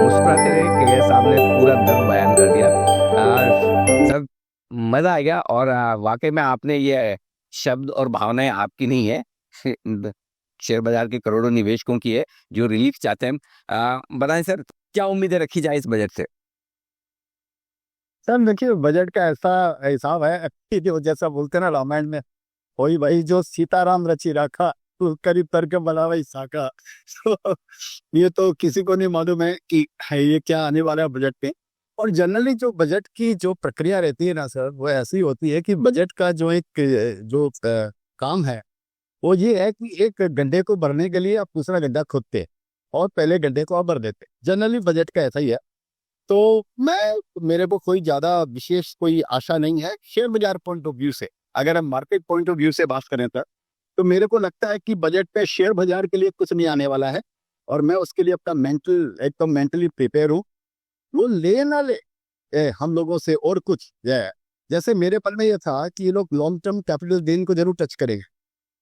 मुस्कुराते रहे कि साहब ने पूरा दर्द बयान कर दिया। सर, मजा आ गया और वाकई में आपने ये शब्द और भावनाएं आपकी नहीं है, शेयर बाजार के करोड़ों निवेशकों की है जो रिलीफ चाहते हैं। बताएं सर, क्या उम्मीदें रखी जाए इस बजट से? सर देखिए, बजट का ऐसा हिसाब है कि जो जैसा बोलते हैं ना रामायण में, वही भाई जो सीताराम रची राखा, तो करीब करके बना वही साका। तो ये तो किसी को नहीं मालूम है कि है ये क्या आने वाला है बजट पे। और जनरली जो बजट की जो प्रक्रिया रहती है ना सर, वो ऐसी होती है कि बजट का जो एक काम है, वो ये है कि एक गड्ढे को भरने के लिए आप दूसरा गड्ढा खोदते हैं और पहले गड्ढे को आप भर देते हैं। जनरली बजट का ऐसा ही है। तो मेरे को कोई ज्यादा विशेष कोई आशा नहीं है शेयर बाजार पॉइंट ऑफ व्यू से। अगर हम मार्केट पॉइंट ऑफ व्यू से बात करें तो मेरे को लगता है कि बजट पे शेयर बाजार के लिए कुछ नहीं आने वाला है। और मैं उसके लिए अपना एकदम मेंटली प्रिपेयर हूँ। वो ले ना ले, हम लोगों से और कुछ जैसे मेरे पल में ये था कि ये लोग लॉन्ग टर्म कैपिटल गेन को जरूर टच करेंगे।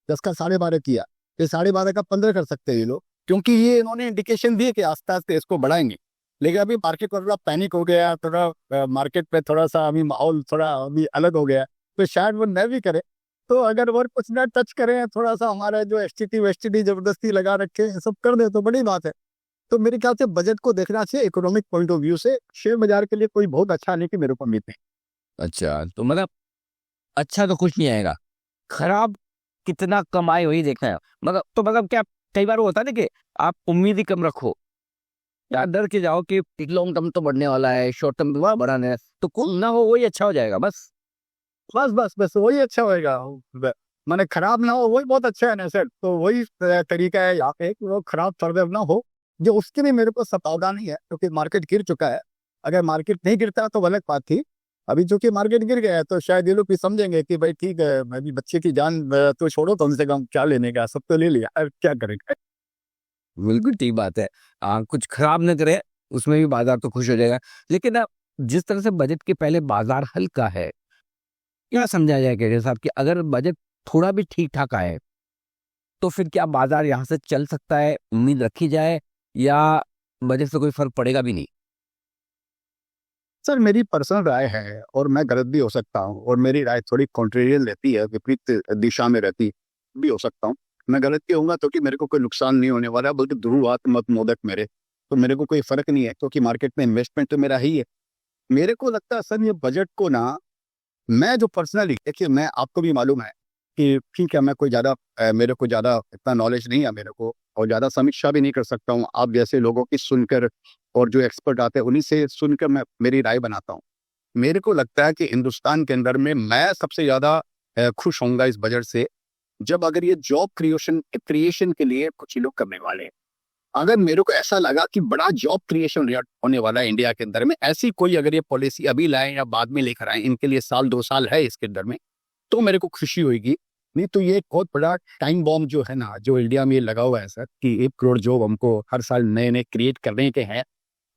10 का 12.5 किया, फिर 12.5 का 15 कर सकते हैं ये लोग, क्योंकि ये इन्होंने इंडिकेशन दिए कि आस्ते आस्ते इसको बढ़ाएंगे। लेकिन अभी मार्केट को थोड़ा पैनिक हो गया, थोड़ा मार्केट पे थोड़ा सा अभी माहौल थोड़ा अभी अलग हो गया, तो शायद वो न भी करे। तो अगर और कुछ ना टच करें, थोड़ा सा हमारा जो एसटीटी वेस्टीटी जबरदस्ती लगा रखे ये सब कर दे तो बड़ी बात है। तो मेरे ख्याल से बजट को देखना चाहिए इकोनॉमिक पॉइंट ऑफ व्यू से। शेयर बाजार के लिए कोई बहुत अच्छा नहीं कि मेरे को उम्मीद नहीं। अच्छा, तो मतलब अच्छा तो कुछ नहीं आएगा, खराब कितना कमाए वही देखना है। मतलब क्या, कई बार वो होता है ना कि आप उम्मीद ही कम रखो या डर के जाओ कि लॉन्ग टर्म तो बढ़ने वाला है, शॉर्ट टर्म वह बढ़ाना है, तो कुछ ना हो वही अच्छा हो जाएगा बस। बस बस बस वही अच्छा होएगा। माने खराब ना हो वही बहुत अच्छा है ना सर। तो वही तरीका है यहाँ पे कि वो खराब फर्दर ना हो। जो उसके भी मेरे को सावधान नहीं है, क्योंकि मार्केट गिर चुका है। अगर मार्केट नहीं गिरता तो अलग बात थी। अभी चूंकि मार्केट गिर गया है तो शायद ये लोग भी समझेंगे कि भाई ठीक है, मैं भी बच्चे की जान तो छोड़ो, कम से कम क्या लेने का, सब तो ले लिया, अब क्या करेंगे। बिल्कुल ठीक बात है। कुछ खराब न करे, उसमें भी बाजार तो खुश हो जाएगा। लेकिन जिस तरह से बजट के पहले बाजार हल्का है, क्या समझा जाए केजरी साहब कि अगर बजट थोड़ा भी ठीक ठाक आए तो फिर क्या बाजार यहाँ से चल सकता है, उम्मीद रखी जाए, या बजट से कोई फर्क पड़ेगा भी नहीं? सर मेरी पर्सनल राय है और मैं गलत भी हो सकता हूँ, और मेरी राय थोड़ी कॉन्ट्रेरियन रहती है, विपरीत दिशा में रहती भी हो सकता हूँ। मैं गलत भी होऊंगा तो कि मेरे को कोई नुकसान नहीं होने वाला, बल्कि ध्रुवात मत मोदक मेरे। तो मेरे को कोई फर्क नहीं है, क्योंकि मार्केट में इन्वेस्टमेंट तो मेरा ही है। मेरे को लगता है सर, ये बजट को ना, मैं जो पर्सनली, देखिए मैं, आपको भी मालूम है कि ठीक है, मैं कोई ज्यादा मेरे को ज्यादा इतना नॉलेज नहीं है मेरे को, और ज्यादा समीक्षा भी नहीं कर सकता हूँ आप जैसे लोगों की सुनकर, और जो एक्सपर्ट आते हैं उन्हीं से सुनकर मैं मेरी राय बनाता हूँ। मेरे को लगता है कि हिंदुस्तान के अंदर में मैं सबसे ज्यादा खुश होऊंगा इस बजट से, जब अगर ये जॉब क्रिएशन क्रिएशन के लिए कुछ ही लोग करने वाले हैं। अगर मेरे को ऐसा लगा कि बड़ा जॉब क्रिएशन होने वाला है इंडिया के अंदर में, ऐसी कोई अगर ये पॉलिसी अभी लाए या बाद में लेकर आए, इनके लिए साल 2 साल है इसके अंदर में, तो मेरे को खुशी होगी। नहीं तो ये एक बहुत बड़ा टाइम बॉम्ब जो है ना, जो इंडिया में ये लगा हुआ है सर, कि 1 करोड़ जॉब हमको हर साल नए नए क्रिएट करने के हैं।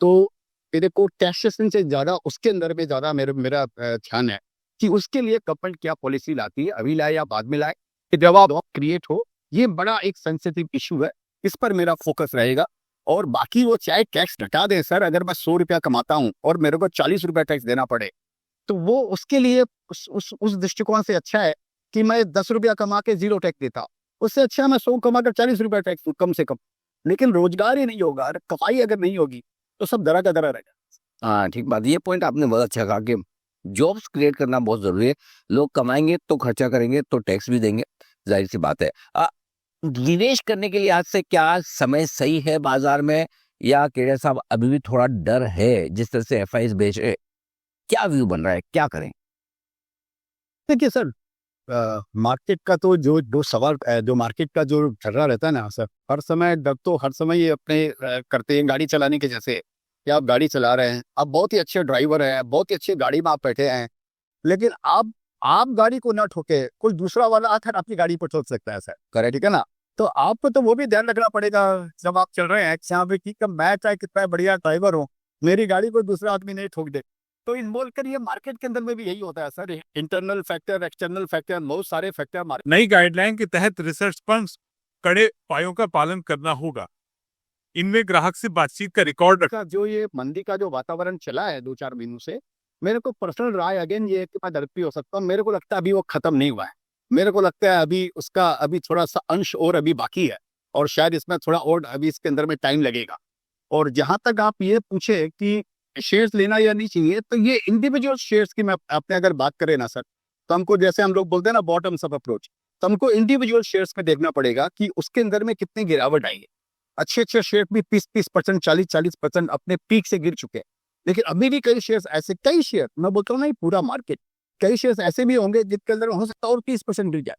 तो मेरे को टैक्सेशन से ज्यादा उसके अंदर में ज्यादा मेरा ध्यान है कि उसके लिए गवर्नमेंट क्या पॉलिसी लाती है, अभी लाए या बाद में लाए, कि जब आप क्रिएट हो। ये बड़ा एक सेंसिटिव इशू है, इस पर मेरा फोकस रहेगा। और बाकी वो चाहे टैक्स घटा दें सर, अगर मैं 100 रुपया कमाता हूँ और मेरे को 40 रुपया टैक्स देना पड़े, तो वो उसके लिए उस दृष्टिकोण से अच्छा है कि मैं 10 रुपया कमा के 0 टैक्स देता। उससे अच्छा मैं 100 कमा कर 40 रुपया टैक्स दूं कम से कम। लेकिन रोजगार ही नहीं होगा, कमाई अगर नहीं होगी, तो सब दरा का दरा रहेगा। हाँ, ठीक बात। ये पॉइंट आपने बहुत अच्छा कहा कि जॉब्स क्रिएट करना बहुत जरूरी है। लोग कमाएंगे तो खर्चा करेंगे तो टैक्स भी देंगे, जाहिर सी बात है। निवेश करने के लिए आज से क्या समय सही है बाजार में, या केड़े साहब अभी भी थोड़ा डर है? जिस तरह से एफआईज बेच रहे, क्या व्यू बन रहा है, क्या करें? देखिए सर, मार्केट का तो जो जो सवाल जो मार्केट का जो झगड़ा रहता है ना सर, हर समय डर तो हर समय ये अपने करते हैं गाड़ी चलाने के जैसे, कि आप गाड़ी चला रहे हैं, आप बहुत ही अच्छे ड्राइवर हैं, बहुत ही अच्छी गाड़ी में आप बैठे हैं, लेकिन आप गाड़ी को ना ठोके, कोई दूसरा वाला आकर आपकी गाड़ी पर ठोक सकता है सर। करेक्ट। ठीक है ना। तो आपको तो वो भी ध्यान रखना पड़ेगा जब आप चल रहे हैं कि हाँ भाई ठीक है, मैं चाहे कितना बढ़िया ड्राइवर हूँ, मेरी गाड़ी को दूसरा आदमी नहीं ठोक दे। तो इन बोलकर ये मार्केट के अंदर में भी यही होता है sir, internal factor, external factor, बहुत सारे फैक्टर। नई गाइडलाइन के तहत रिसर्च फंड्स कड़े उपायों का पालन करना होगा। इनमें ग्राहक से बातचीत का रिकॉर्ड रखा। का जो ये मंदी का जो वातावरण चला है 2-4 महीनों से, मेरे को पर्सनल राय अगेन ये है कि मैं गलत भी हो सकता हूँ। मेरे को लगता है अभी वो खत्म नहीं हुआ है। मेरे को लगता है अभी उसका अभी थोड़ा-सा अंश और अभी बाकी है और शायद इसमें थोड़ा और अभी इसके अंदर में टाइम लगेगा। और जहाँ तक आप ये पूछे कि शेयर्स लेना या नहीं चाहिए, तो ये इंडिविजुअल शेयर्स की मैं आपने अगर बात करें ना सर, तो हमको जैसे हम लोग बोलते हैं ना बॉटम्स अप अप्रोच, तो हमको इंडिविजुअल शेयर्स में देखना पड़ेगा कि उसके अंदर में कितनी गिरावट आई है। अच्छे-अच्छे शेयर भी 30-30%, 40-40% अपने पीक से गिर चुके हैं। लेकिन अभी भी कई शेयर्स ऐसे कई शेयर मैं बोलता हूँ ना ये पूरा मार्केट, कई शेयर्स ऐसे भी होंगे जिनके अंदर हो सकता है और 30% गिर जाए।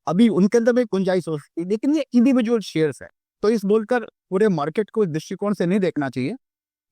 अभी उनके अंदर में गुंजाइश हो सकती है, लेकिन ये इंडिविजुअल शेयर्स है। तो इस बोलकर पूरे मार्केट को इस दृष्टिकोण से नहीं देखना चाहिए।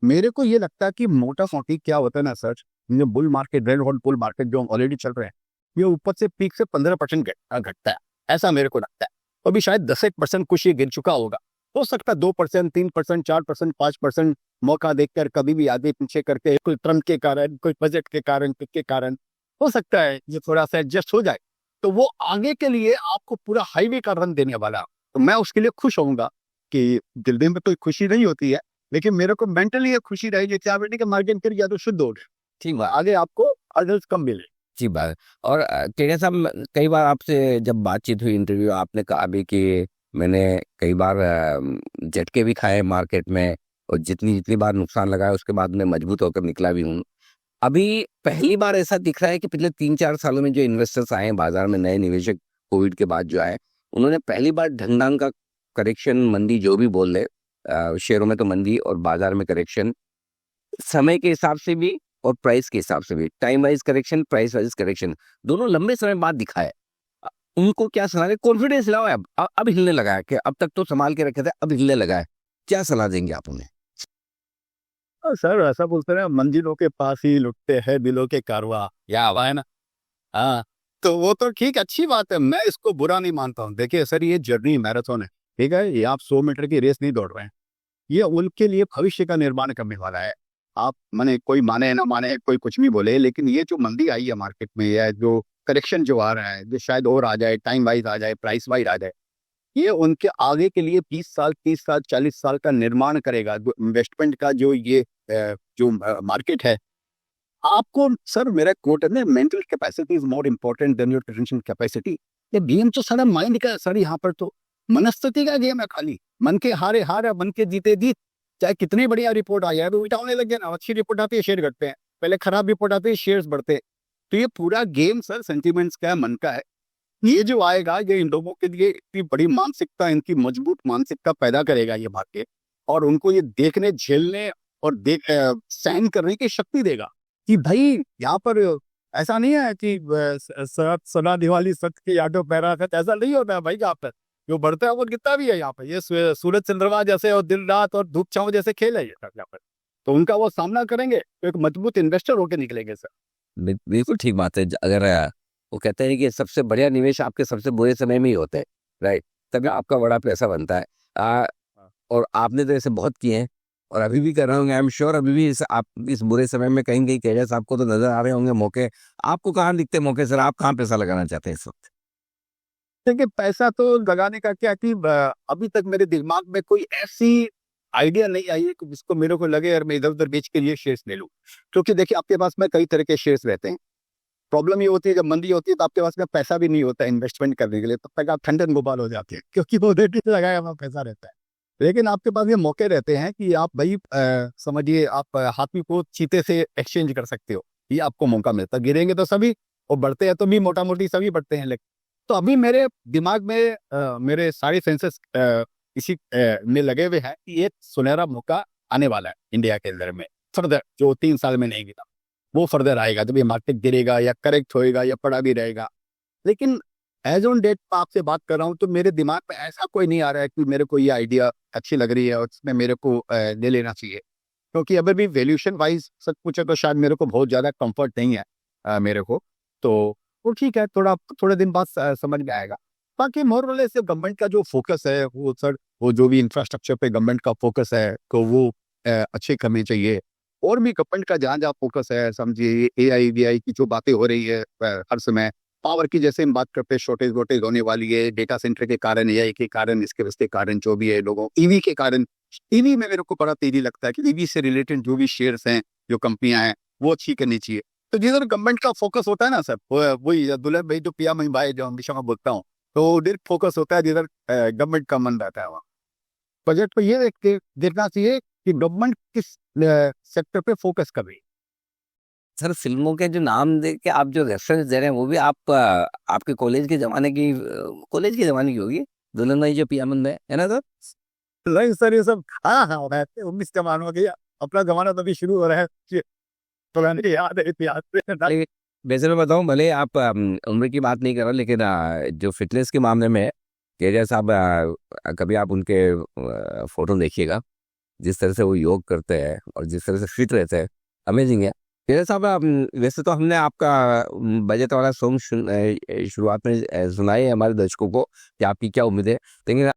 मेरे को ये लगता है कि मोटा-मोटी क्या होता है ना सर, ये bull market, red hot bull market जो ऑलरेडी चल रहे हैं, ये ऊपर से पीक से 15% घटता है, ऐसा मेरे को लगता है। तो अभी शायद 10% कुछ ये गिर चुका होगा। हो सकता है 2%, 3%, 4%, 5% मौका देखकर कभी भी आगे पीछे करके कोई ट्रम्प के कारण, कोई बजट के कारण, के कारण हो सकता है ये थोड़ा-सा एडजस्ट हो जाए। तो वो आगे के लिए आपको पूरा हाईवे का रन देने वाला है। तो मैं उसके लिए खुश होऊँगा कि दिल में कोई खुशी नहीं होती है, लेकिन मेरे को मेंटली ये खुशी रहेगी कि आप मार्जिन फिर या तो शुद्ध हो गए, ठीक बात। आगे आपको रिजल्ट कम मिले। जी बात। और टेढ़े साहब, कई बार आपसे जब बातचीत हुई, इंटरव्यू, आपने कहा भी कि मैंने कई बार झटके भी खाए मार्केट में और जितनी जितनी बार नुकसान लगाया उसके बाद मैं मजबूत होकर निकला भी हूँ। अभी पहली बार ऐसा दिख रहा है कि पिछले 3-4 सालों में जो इन्वेस्टर्स आए हैं बाजार में, नए निवेशक कोविड के बाद जो आए, उन्होंने पहली बार ढंग-ढंग का करेक्शन, मंदी जो भी बोल ले, शेयरों में तो मंदी और बाजार में करेक्शन, समय के हिसाब से भी और प्राइस के हिसाब से भी, time wise correction, price wise correction, दोनों लंबे समय बाद दिखा है। उनको क्या सलाह दें? कॉन्फिडेंस लाओ, अब हिलने लगा है कि अब तक तो संभाल के रखे थे, अब हिलने लगा है। क्या सलाह देंगे आप उन्हें? सर ऐसा बोलते हैं मंजिलों के पास ही लुटते हैं दिलों के कारवां, या हुआ है ना? हाँ, तो वो तो ठीक अच्छी बात है, मैं इसको बुरा नहीं मानता हूँ। देखिए सर ये जर्नी मैराथन है, ठीक है? ये आप 100 मीटर की रेस नहीं दौड़ रहे हैं। ये उनके लिए भविष्य का निर्माण करने वाला है। आप माने कोई माने ना माने, कोई कुछ भी बोले, लेकिन ये जो मंदी आई है मार्केट में या जो करेक्शन जो आ रहा है, जो शायद और आ जाए, टाइम वाइज़ आ जाए, प्राइस वाइज़ आ जाए, ये उनके आगे के लिए 20 साल, 30 साल, 40 साल का निर्माण करेगा। जो इन्वेस्टमेंट का जो ये जो मार्केट है, आपको सर मेरा कोट है ना, mental capacity is more important then your tension capacity. ये गेम तो सारा माइंड का है सर, यहाँ पर तो मनस्थिति का गेम है खाली। मन के हारे हार, मन के जीते जीत। चाहे कितनी बढ़िया रिपोर्ट आई है, अभी उल्टा होने लग गया ना, अच्छी रिपोर्ट आती है शेयर घटते हैं, पहले खराब रिपोर्ट आती है शेयर्स बढ़ते हैं। तो ये पूरा गेम सर सेंटिमेंट्स का है, मन का है। ये जो आएगा ये इन लोगों के लिए इतनी बड़ी मानसिकता, इनकी मजबूत मानसिकता पैदा करेगा ये मार्केट, और उनको ये देखने, झेलने और सहन करने की शक्ति देगा कि भाई यहाँ पर ऐसा नहीं है कि सना दिवाली सत्य की आटो पैरा खत, ऐसा नहीं होता है भाई। यहाँ पर जो बढ़ता है वो गिरता भी है। यहाँ पर ये सूरज चंद्रमा जैसे और दिन रात और धूप छांव जैसे खेल है ये यहाँ पर, तो उनका वो सामना करेंगे तो एक मजबूत इन्वेस्टर होकर निकलेंगे सर। बिल्कुल ठीक बात है। अगर वो कहते हैं कि सबसे बढ़िया निवेश आपके सबसे बुरे समय में ही होते हैं, राइट? तभी आपका बड़ा पैसा बनता है। और आपने तो ऐसे बहुत किए हैं और अभी भी कर रहे होंगे, आई एम श्योर। अभी भी आप इस बुरे समय में कहीं कहीं कैरियर्स आपको तो नजर आ रहे होंगे मौके। आपको कहाँ दिखते मौके सर? आप कहाँ पैसा लगाना चाहते हैं इस वक्त? देखिए पैसा तो लगाने का क्या कि अभी तक मेरे दिमाग में कोई ऐसी आइडिया नहीं आई है कि जिसको मेरे को लगे यार मैं इधर उधर बेच के ये शेयर्स ले लूं। क्योंकि देखिए आपके पास में कई तरह के शेयर्स रहते हैं। प्रॉब्लम ये होती है जब मंदी होती है तो आपके पास में पैसा भी नहीं होता इन्वेस्टमेंट करने के लिए, तब तक आप ठंडन गोपाल हो जाते हैं क्योंकि वो रेट लगाया हुआ पैसा रहता है। लेकिन आपके पास ये मौके रहते हैं कि आप भाई समझिए आप हाथी को चीते से एक्सचेंज कर सकते हो। ये आपको मौका मिलता है। गिरेंगे तो सभी और बढ़ते हैं तो भी मोटा मोटी सभी बढ़ते हैं। लेकिन तो अभी मेरे दिमाग में मेरे सारे सेंसेस इसी में लगे हुए हैं कि एक सुनहरा मौका आने वाला है इंडिया के अंदर में फर्दर, जो 3 साल में नहीं गिरा वो फर्दर आएगा। जब ये मार्केट गिरेगा या करेक्ट होएगा या पड़ा भी रहेगा। लेकिन एज ऑन डेट आपसे बात कर रहा हूँ तो मेरे दिमाग में ऐसा कोई नहीं आ रहा है कि मेरे को ये आइडिया अच्छी लग रही है और इसमें मेरे को ले लेना चाहिए। क्योंकि अगर भी वैल्यूएशन वाइज सच पूछे तो शायद मेरे को बहुत ज़्यादा कंफर्ट नहीं है मेरे को। तो वो ठीक है, थोड़े दिन बाद समझ में आएगा। बाकी मोरलेस गवर्नमेंट का जो फोकस है वो सर, वो जो भी इंफ्रास्ट्रक्चर पे गवर्नमेंट का फोकस है तो वो अच्छे करने चाहिए। और भी गवर्नमेंट का जहाँ जहाँ फोकस है, समझिए AI VI की जो बातें हो रही है हर समय, पावर की जैसे हम बात करते हैं, शॉर्टेज होने वाली है डेटा सेंटर के कारण, AI के कारण, इसके वजह के कारण जो भी है, लोगों EV के कारण ईवी में मेरे को बड़ा तेजी लगता है कि ईवी से रिलेटेड जो भी शेयर्स हैं, जो कंपनियां हैं, वो अच्छी करनी चाहिए। तो जिधर गवर्नमेंट का फोकस होता है ना सर, वही दुल्हन भाई जो पिया मई भाई जो हमेशा मैं बोलता हूँ, तो उधर फोकस होता है जिधर गवर्नमेंट का मन रहता है वहाँ। बजट को ये देख के देखना चाहिए कि गवर्नमेंट किस सेक्टर पे फोकस कर रही है। सर फिल्मों के जो नाम दे के आप जो रेफरेंस दे रहे हैं वो भी आप आपके कॉलेज के जमाने की होगी, दुल्हन भाई जो पिया मन है ना सर? नहीं सर, ये सब हाँ हाँ होना है 19 जमानों की, अपना जमाना तो अभी शुरू हो रहा है तो मैंने याद है इतिहास से। लेकिन वैसे मैं बताऊं, भले आप उम्र की बात नहीं कर रहा, लेकिन जो फिटनेस के मामले में तेजा साहब, कभी आप उनके फोटो देखिएगा, जिस तरह से वो योग करते हैं और जिस तरह से फिट रहते हैं, अमेजिंग है। तेजा साहब, वैसे तो हमने आपका बजट वाला सॉन्ग शुरुआत में सुनाए है हमारे दर्शकों को कि आपकी क्या उम्मीद है, लेकिन